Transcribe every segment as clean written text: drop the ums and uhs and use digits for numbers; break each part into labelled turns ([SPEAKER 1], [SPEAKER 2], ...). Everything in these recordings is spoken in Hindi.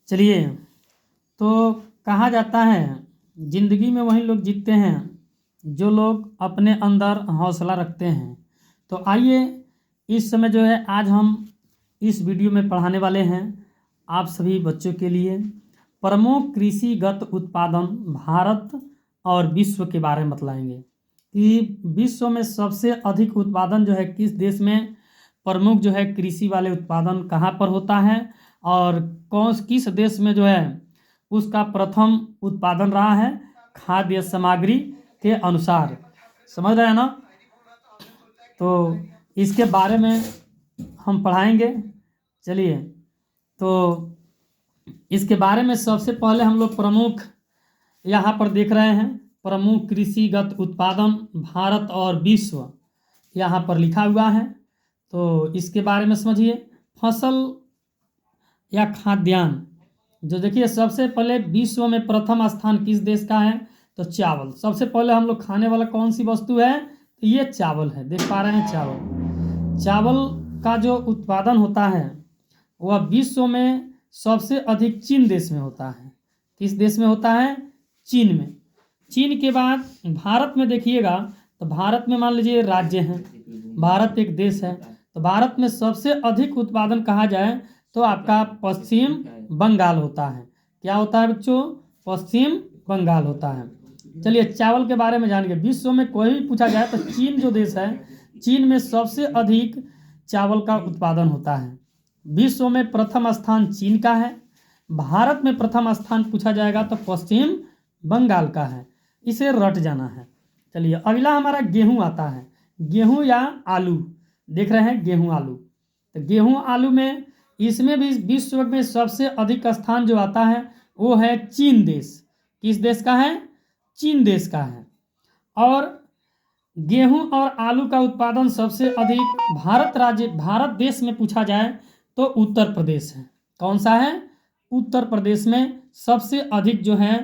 [SPEAKER 1] चलिए, तो कहा जाता है ज़िंदगी में वही लोग जीतते हैं जो लोग अपने अंदर हौसला रखते हैं। तो आइए इस समय जो है आज हम इस वीडियो में पढ़ाने वाले हैं आप सभी बच्चों के लिए प्रमुख कृषिगत उत्पादन भारत और विश्व के बारे में बतलाएंगे कि विश्व में सबसे अधिक उत्पादन जो है किस देश में, प्रमुख जो है कृषि वाले उत्पादन कहाँ पर होता है और किस देश में जो है उसका प्रथम उत्पादन रहा है खाद्य सामग्री के अनुसार। समझ रहे हैं ना? तो इसके बारे में हम पढ़ाएंगे। चलिए, तो इसके बारे में सबसे पहले हम लोग प्रमुख यहाँ पर देख रहे हैं प्रमुख कृषिगत उत्पादन भारत और विश्व यहाँ पर लिखा हुआ है। तो इसके बारे में समझिए। फसल या खाद्यान्न, जो देखिए सबसे पहले विश्व में प्रथम स्थान किस देश का है तो चावल। सबसे पहले हम लोग खाने वाला कौन सी वस्तु है तो ये चावल है। देख पा रहे हैं चावल का जो उत्पादन होता है वह विश्व में सबसे अधिक चीन देश में होता है। किस देश में होता है? चीन में। चीन के बाद भारत में देखिएगा तो भारत में मान लीजिए राज्य हैं, भारत एक देश है। तो भारत में सबसे अधिक उत्पादन कहा जाए तो आपका पश्चिम बंगाल होता है। क्या होता है बच्चों? पश्चिम बंगाल होता है। चलिए, चावल के बारे में जानिए। विश्व में कोई भी पूछा जाए तो चीन जो देश है, चीन में सबसे अधिक चावल का उत्पादन होता है। विश्व में प्रथम स्थान चीन का है। भारत में प्रथम स्थान पूछा जाएगा तो पश्चिम बंगाल का है। इसे रट जाना है। चलिए, अगला हमारा गेहूं आता है। गेहूं या आलू, देख रहे हैं गेहूं आलू। तो गेहूं आलू में इसमें भी विश्व में सबसे अधिक स्थान जो आता है वो है चीन देश। किस देश का है? चीन देश का है। और गेहूं और आलू का उत्पादन सबसे अधिक भारत देश में पूछा जाए तो उत्तर प्रदेश है। कौन सा है? उत्तर प्रदेश में सबसे अधिक जो है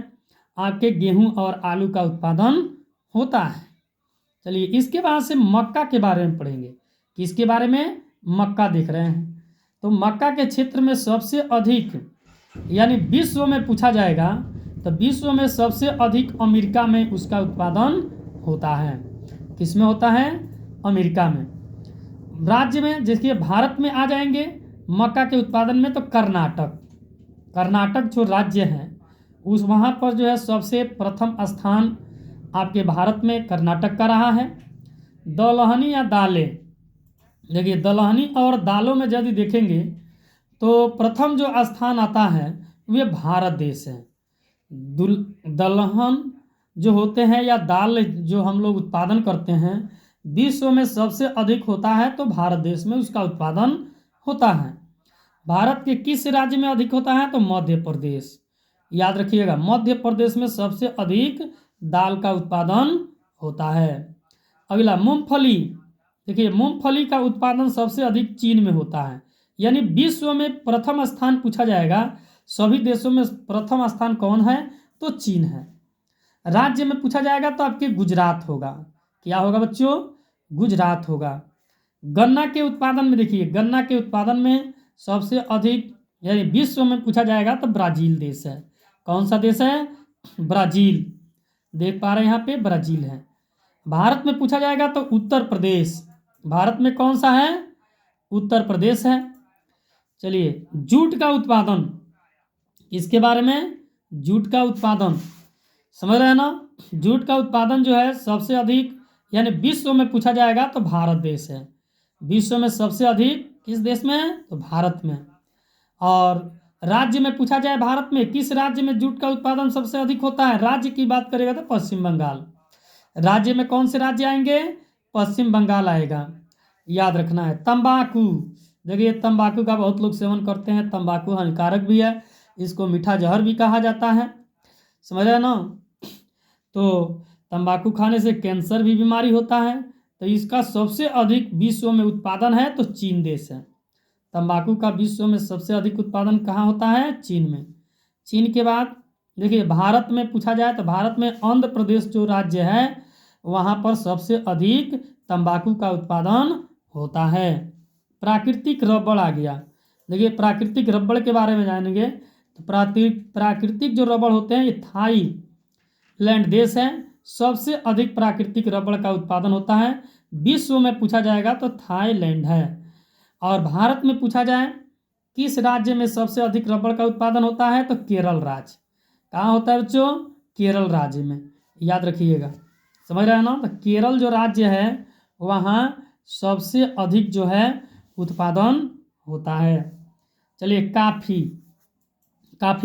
[SPEAKER 1] आपके गेहूं और आलू का उत्पादन होता है। चलिए, इसके बाद से मक्का के बारे में पढ़ेंगे। किसके बारे में? मक्का देख रहे हैं। तो मक्का के क्षेत्र में सबसे अधिक, यानी विश्व में पूछा जाएगा तो विश्व में सबसे अधिक अमेरिका में उसका उत्पादन होता है। किस में होता है? अमेरिका में। राज्य में देखिए, भारत में आ जाएंगे मक्का के उत्पादन में तो कर्नाटक जो राज्य है उस वहाँ पर जो है सबसे प्रथम स्थान आपके भारत में कर्नाटक का रहा है। दलहनी या दालें, देखिए दलहनी और दालों में यदि देखेंगे तो प्रथम जो स्थान आता है वे भारत देश है। दलहन जो होते हैं या दाल जो हम लोग उत्पादन करते हैं विश्व में सबसे अधिक होता है तो भारत देश में उसका उत्पादन होता है। भारत के किस राज्य में अधिक होता है तो मध्य प्रदेश। याद रखिएगा, मध्य प्रदेश में सबसे अधिक दाल का उत्पादन होता है। अगला मूंगफली, देखिए मूंगफली का उत्पादन सबसे अधिक चीन में होता है। यानी विश्व में प्रथम स्थान पूछा जाएगा, सभी देशों में प्रथम स्थान कौन है तो चीन है। राज्य में पूछा जाएगा तो आपके गुजरात होगा। क्या होगा बच्चों? गुजरात होगा। गन्ना के उत्पादन में देखिए, गन्ना के उत्पादन में सबसे अधिक यानी विश्व में पूछा जाएगा तो ब्राजील देश है। कौन सा देश है? ब्राजील। देख पा रहे हैं यहाँ पे ब्राजील है। भारत में पूछा जाएगा तो उत्तर प्रदेश। भारत में कौन सा है? उत्तर प्रदेश है। चलिए, जूट का उत्पादन, इसके बारे में जूट का उत्पादन समझ रहे हैं ना? जूट का उत्पादन जो है सबसे अधिक यानी विश्व में पूछा जाएगा तो भारत देश है। विश्व में सबसे अधिक किस देश में है तो भारत में। और राज्य में पूछा जाए भारत में किस राज्य में जूट का उत्पादन सबसे अधिक होता है, राज्य की बात करेगा तो पश्चिम बंगाल। राज्य में कौन से राज्य आएंगे? पश्चिम बंगाल आएगा। याद रखना है। तंबाकू, देखिए तंबाकू का बहुत लोग सेवन करते हैं। तंबाकू हानिकारक भी है, इसको मीठा जहर भी कहा जाता है। समझ रहे ना? तो तंबाकू खाने से कैंसर भी बीमारी होता है। तो इसका सबसे अधिक विश्व में उत्पादन है तो चीन देश है। तंबाकू का विश्व में सबसे अधिक उत्पादन कहाँ होता है? चीन में। चीन के बाद देखिए भारत में पूछा जाए तो भारत में आंध्र प्रदेश जो राज्य है वहाँ पर सबसे अधिक तंबाकू का उत्पादन होता है। प्राकृतिक रबड़ आ गया। देखिए प्राकृतिक रबड़ के बारे में जानेंगे तो प्राकृतिक जो रबड़ होते हैं ये थाईलैंड देश है, सबसे अधिक प्राकृतिक रबड़ का उत्पादन होता है। विश्व में पूछा जाएगा तो थाईलैंड है। और भारत में पूछा जाए किस राज्य में सबसे अधिक रबड़ का उत्पादन होता है, तो केरल राज्य। कहाँ होता है बच्चों, केरल राज्य में, याद रखिएगा, समझ रहे हैं ना। तो केरल जो राज्य है वहाँ सबसे अधिक जो है उत्पादन होता है। चलिए काफ़ी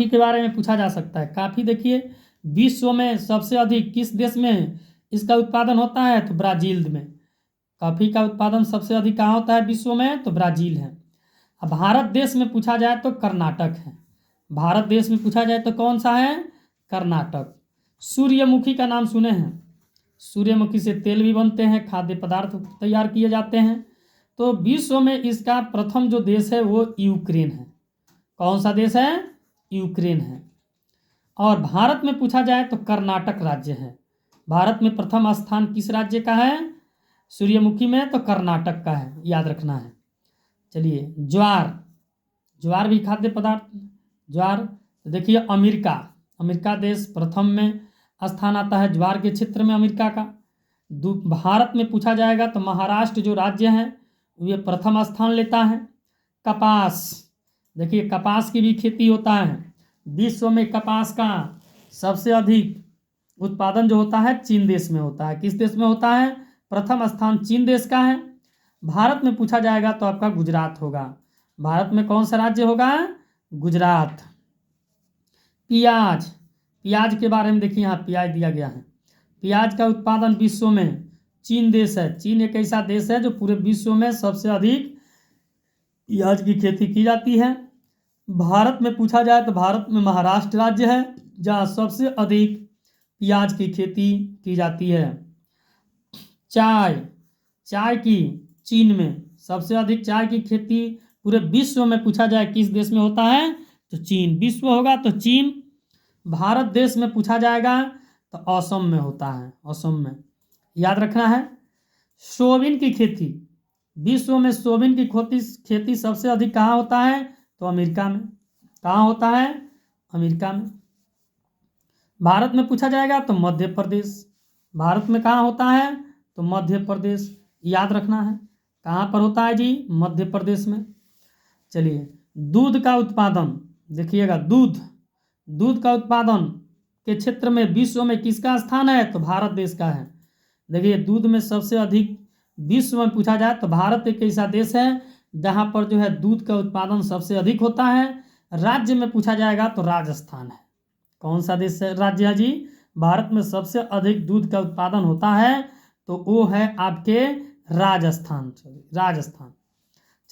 [SPEAKER 1] के बारे में पूछा जा सकता है। काफ़ी देखिए विश्व में सबसे अधिक किस देश में इसका उत्पादन होता है, तो ब्राज़ील में। कॉफ़ी का उत्पादन सबसे अधिक कहाँ होता है विश्व में, तो ब्राज़ील है। अब भारत देश में पूछा जाए तो कर्नाटक है। भारत देश में पूछा जाए तो कौन सा है, कर्नाटक। सूर्यमुखी का नाम सुने हैं, सूर्यमुखी से तेल भी बनते हैं, खाद्य पदार्थ तैयार किए जाते हैं। तो विश्व में इसका प्रथम जो देश है वो यूक्रेन है। कौन सा देश है, यूक्रेन है। और भारत में पूछा जाए तो कर्नाटक राज्य है। भारत में प्रथम स्थान किस राज्य का है, सूर्यमुखी में, तो कर्नाटक का है, याद रखना है। चलिए ज्वार भी खाद्य पदार्थ। ज्वार तो देखिए अमेरिका देश प्रथम में स्थान आता है ज्वार के क्षेत्र में, अमेरिका का। भारत में पूछा जाएगा तो महाराष्ट्र जो राज्य है ये प्रथम स्थान लेता है। कपास, देखिए कपास की भी खेती होता है। विश्व में कपास का सबसे अधिक उत्पादन जो होता है चीन देश में होता है। किस देश में होता है, प्रथम स्थान चीन देश का है। भारत में पूछा जाएगा तो आपका गुजरात होगा। भारत में कौन सा राज्य होगा, गुजरात। प्याज के बारे में देखिए, यहाँ प्याज दिया गया है। प्याज का उत्पादन विश्व में चीन देश है। चीन एक ऐसा देश है जो पूरे विश्व में सबसे अधिक प्याज की खेती की जाती है। भारत में पूछा जाए तो भारत में महाराष्ट्र राज्य है जहाँ सबसे अधिक प्याज की खेती की जाती है। चाय की चीन में सबसे अधिक चाय की खेती पूरे विश्व में पूछा जाए किस देश में होता है, तो चीन। विश्व होगा तो चीन। भारत देश में पूछा जाएगा तो असम में होता है, असम में, याद रखना है। सोयाबीन की खेती, विश्व में सोयाबीन की खेती सबसे अधिक कहाँ होता है, तो अमेरिका में। कहाँ होता है, अमेरिका में। भारत में पूछा जाएगा तो मध्य प्रदेश। भारत में कहाँ होता है, तो मध्य प्रदेश, याद रखना है। कहाँ पर होता है जी, मध्य प्रदेश में। चलिए दूध का उत्पादन देखिएगा, दूध का उत्पादन के क्षेत्र में विश्व में किसका स्थान है, तो भारत देश का है। देखिए दूध में सबसे अधिक विश्व में पूछा जाए तो भारत एक ऐसा देश है जहाँ पर जो है दूध का उत्पादन सबसे अधिक होता है। राज्य में पूछा जाएगा तो राजस्थान है। कौन सा देश है, राज्य है जी, भारत में सबसे अधिक दूध का उत्पादन होता है तो वो है आपके राजस्थान।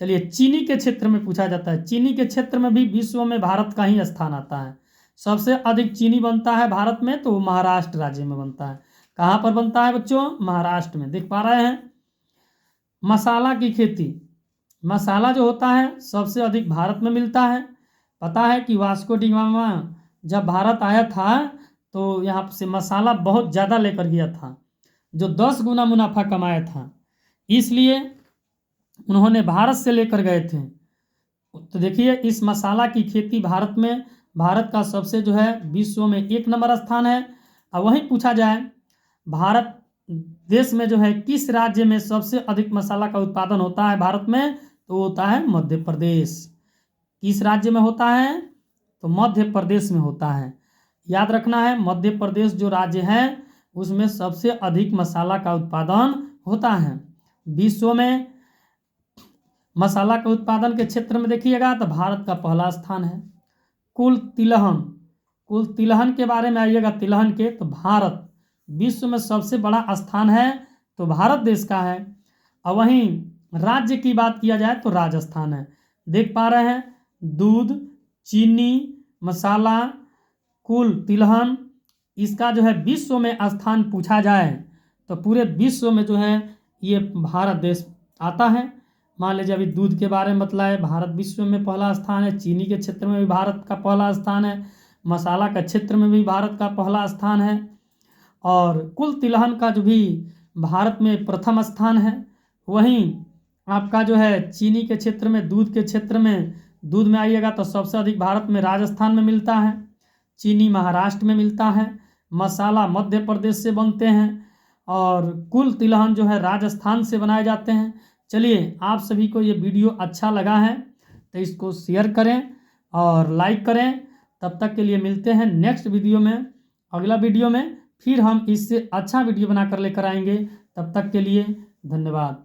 [SPEAKER 1] चलिए चीनी के क्षेत्र में पूछा जाता है। चीनी के क्षेत्र में भी विश्व में भारत का ही स्थान आता है। सबसे अधिक चीनी बनता है भारत में तो वो महाराष्ट्र राज्य में बनता है। कहाँ पर बनता है बच्चों, महाराष्ट्र में, देख पा रहे हैं। मसाला की खेती, मसाला जो होता है सबसे अधिक भारत में मिलता है। पता है कि वास्को डी गामा जब भारत आया था तो यहाँ से मसाला बहुत ज़्यादा लेकर गया था, जो 10 गुना मुनाफा कमाया था, इसलिए उन्होंने भारत से लेकर गए थे। तो देखिए इस मसाला की खेती भारत का सबसे जो है विश्व में 1 नंबर स्थान है। अब वहीं पूछा जाए भारत देश में जो है किस राज्य में सबसे अधिक मसाला का उत्पादन होता है भारत में, तो होता है मध्य प्रदेश। किस राज्य में होता है, तो मध्य प्रदेश में होता है, याद रखना है। मध्य प्रदेश जो राज्य है उसमें सबसे अधिक मसाला का उत्पादन होता है। विश्व में मसाला के उत्पादन के क्षेत्र में देखिएगा तो भारत का पहला स्थान है। कुल तिलहन के बारे में आइएगा, तिलहन के, तो भारत विश्व में सबसे बड़ा स्थान है तो भारत देश का है। और वहीं राज्य की बात किया जाए तो राजस्थान है। देख पा रहे हैं दूध, चीनी, मसाला, कुल तिलहन, इसका जो है विश्व में स्थान पूछा जाए तो पूरे विश्व में जो है ये भारत देश आता है। मान लीजिए अभी दूध के बारे में बतलाए, भारत विश्व में पहला स्थान है। चीनी के क्षेत्र में भी भारत का पहला स्थान है। मसाला का क्षेत्र में भी भारत का पहला स्थान है। और कुल तिलहन का जो भी भारत में प्रथम स्थान है। वहीं आपका जो है चीनी के क्षेत्र में, दूध के क्षेत्र में दूध में आइएगा तो सबसे अधिक भारत में राजस्थान में मिलता है, चीनी महाराष्ट्र में मिलता है, मसाला मध्य प्रदेश से बनते हैं और कुल तिलहन जो है राजस्थान से बनाए जाते हैं। चलिए, आप सभी को ये वीडियो अच्छा लगा है तो इसको शेयर करें और लाइक करें। तब तक के लिए मिलते हैं नेक्स्ट वीडियो में। अगला वीडियो में फिर हम इससे अच्छा वीडियो बनाकर लेकर आएंगे। तब तक के लिए धन्यवाद।